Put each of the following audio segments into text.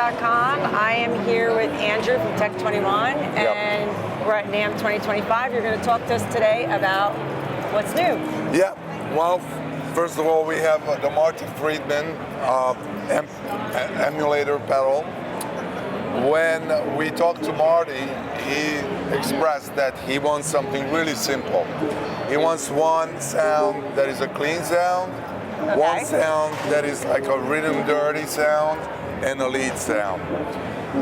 NAMM.com. I am here with Andrew from Tech 21, and we're at NAMM 2025. You're going to talk to us today about what's new. Yeah, well, first of all, we have the Marty Friedman emulator pedal. When we talked to Marty, he expressed that he wants something really simple. He wants one sound that is a clean sound, one sound that is like a rhythm dirty sound, and a lead sound.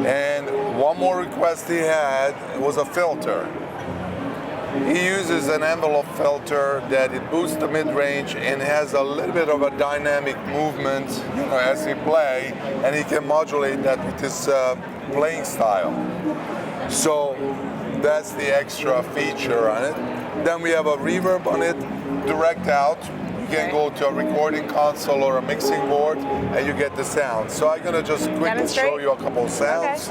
And one more request he had was a filter. He uses an envelope filter that it boosts the mid-range and has a little bit of a dynamic movement, as he play, and he can modulate that with his playing style. So that's the extra feature on it. Then we have a reverb on it, direct out. You can go to a recording console or a mixing board and you get the sound. So I'm gonna just quickly show you a couple of sounds.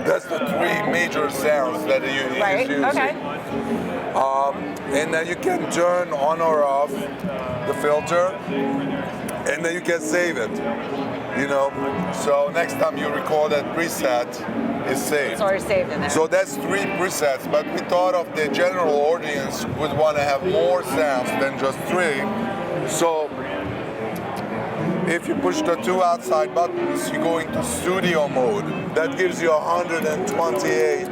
That's the three major sounds that he is using. And then you can turn on or off the filter, and then you can save it. So next time you record that preset, it's saved. It's already saved in there. So that's three presets, but we thought of the general audience would want to have more sounds than just three. So if you push the two outside buttons, you go into studio mode. That gives you 128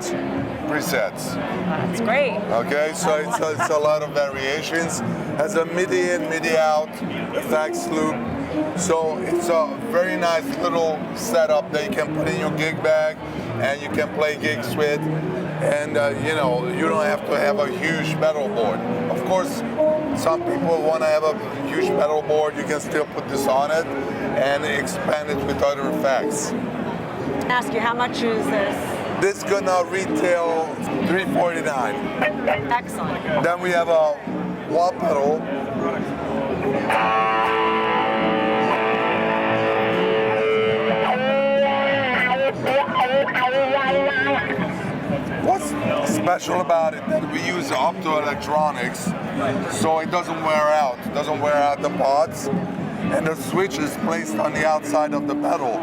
presets. That's great. Okay, so it's a lot of variations. Has a MIDI in, MIDI out, effects loop. So it's a very nice little setup that you can put in your gig bag and you can play gigs with. And you don't have to have a huge pedal board. Of course, some people want to have a huge pedal board. You can still put this on it and expand it with other effects. Ask you, how much is this? This gonna retail $349. Excellent. Then we have a wah pedal. What's special about it that we use optoelectronics, so it doesn't wear out. It doesn't wear out the pods, and the switch is placed on the outside of the pedal.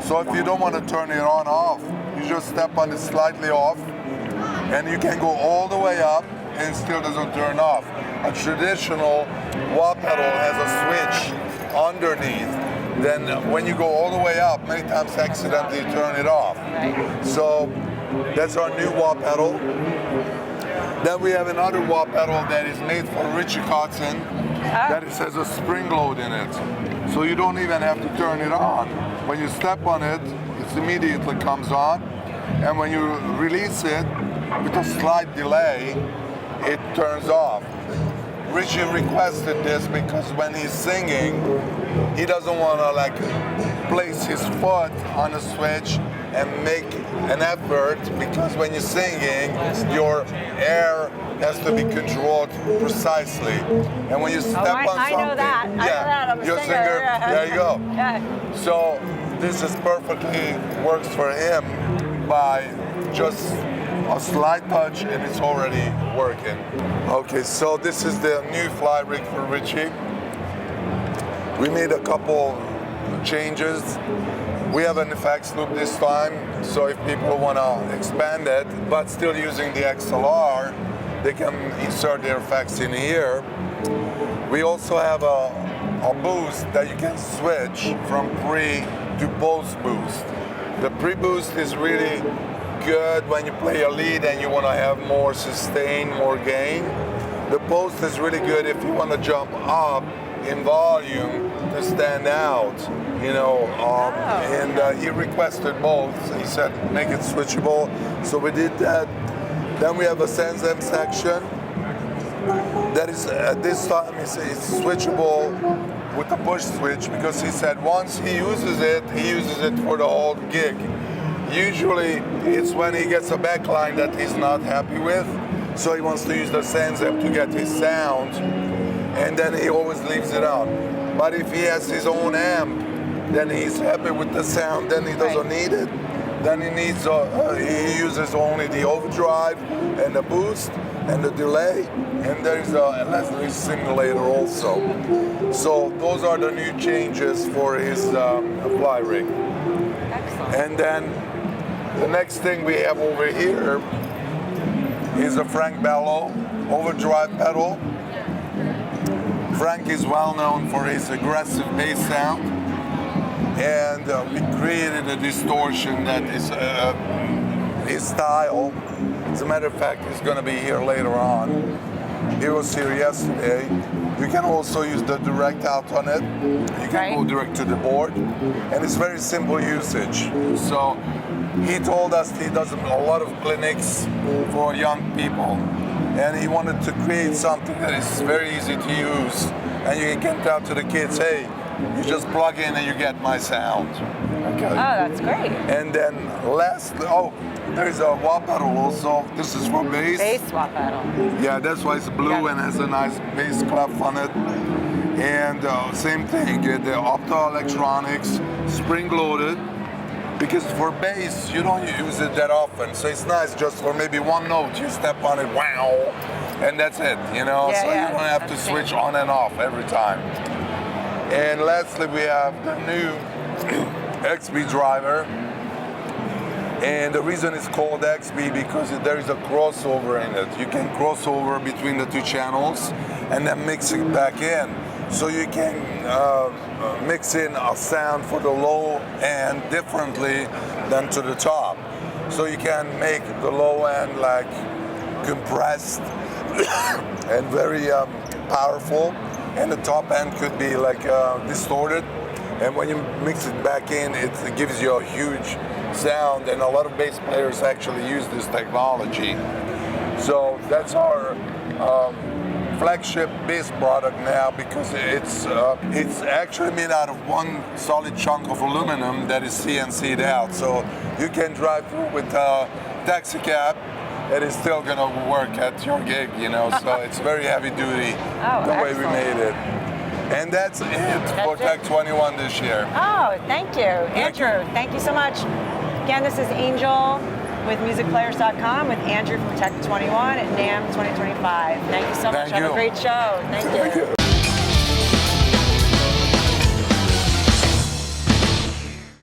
So if you don't want to turn it on off, you just step on it slightly off, and you can go all the way up, and it still doesn't turn off. A traditional wah pedal has a switch underneath. Then when you go all the way up, many times accidentally you turn it off. So that's our new wah pedal. Then we have another wah pedal that is made for Richie Kotzen. That it has a spring load in it. So you don't even have to turn it on. When you step on it, it immediately comes on. And when you release it, with a slight delay, it turns off. Richie requested this because when he's singing, he doesn't want to place his foot on the switch and make an effort, because when you're singing, your air has to be controlled precisely. And when you step on something, I know that. I'm a you're a singer. There you go. So this is perfectly works for him by just a slight touch and it's already working. Okay, so this is the new fly rig for Richie. We made a couple changes. We have an effects loop this time, so if people want to expand it, but still using the XLR, they can insert their effects in here. We also have a boost that you can switch from pre to post boost. The pre-boost is really good when you play a lead and you want to have more sustain, more gain. The post is really good if you want to jump up in volume to stand out, and he requested both. He said make it switchable, so we did that. Then we have a NAMM section that is at this time it's switchable with the push switch, because he said once he uses it for the whole gig. Usually it's when he gets a backline that he's not happy with, so he wants to use the NAMM to get his sound. and then he always leaves it on. But if he has his own amp, then he's happy with the sound, then he doesn't need it. Then he needs, he uses only the overdrive and the boost and the delay, and there's a Leslie simulator also. So those are the new changes for his fly rig. Excellent. And then the next thing we have over here is a Frank Bello overdrive pedal. Frank is well known for his aggressive bass sound, and we created a distortion that is his style. As a matter of fact, he's going to be here later on. He was here yesterday. You can also use the direct out on it. You can go direct to the board, and it's very simple usage. So he told us he does a lot of clinics for young people, and he wanted to create something that is very easy to use, and you can tell to the kids, hey, you just plug in and you get my sound. Okay. Oh, that's great. And then lastly, there's a wah pedal also. This is for bass. Bass wah pedal. Yeah, that's why it's blue and has a nice bass clef on it. And same thing, the optoelectronics, spring-loaded. Because for bass, you don't use it that often. So it's nice just for maybe one note. You step on it, wow, and that's it, you know? Yeah, so you don't have to switch on and off every time. And lastly, we have the new XB driver. And the reason it's called XB because there is a crossover in it. You can cross over between the two channels and then mix it back in. So you can mix in a sound for the low end differently than to the top. So you can make the low end like compressed and very powerful, and the top end could be like distorted. And when you mix it back in, it gives you a huge sound, and a lot of bass players actually use this technology. So that's our flagship bass product now, because it's actually made out of one solid chunk of aluminum that is CNC'd out. So you can drive through with a taxi cab, it is still going to work at your gig, you know. So it's very heavy duty the way we made it. And that's it for Tech 21 this year. Oh, thank you. Andrew, thank you so much. Again, this is Angel with musicplayers.com with Andrew from Tech 21 at NAMM 2025. Thank you so much. Have a great show. Thank you.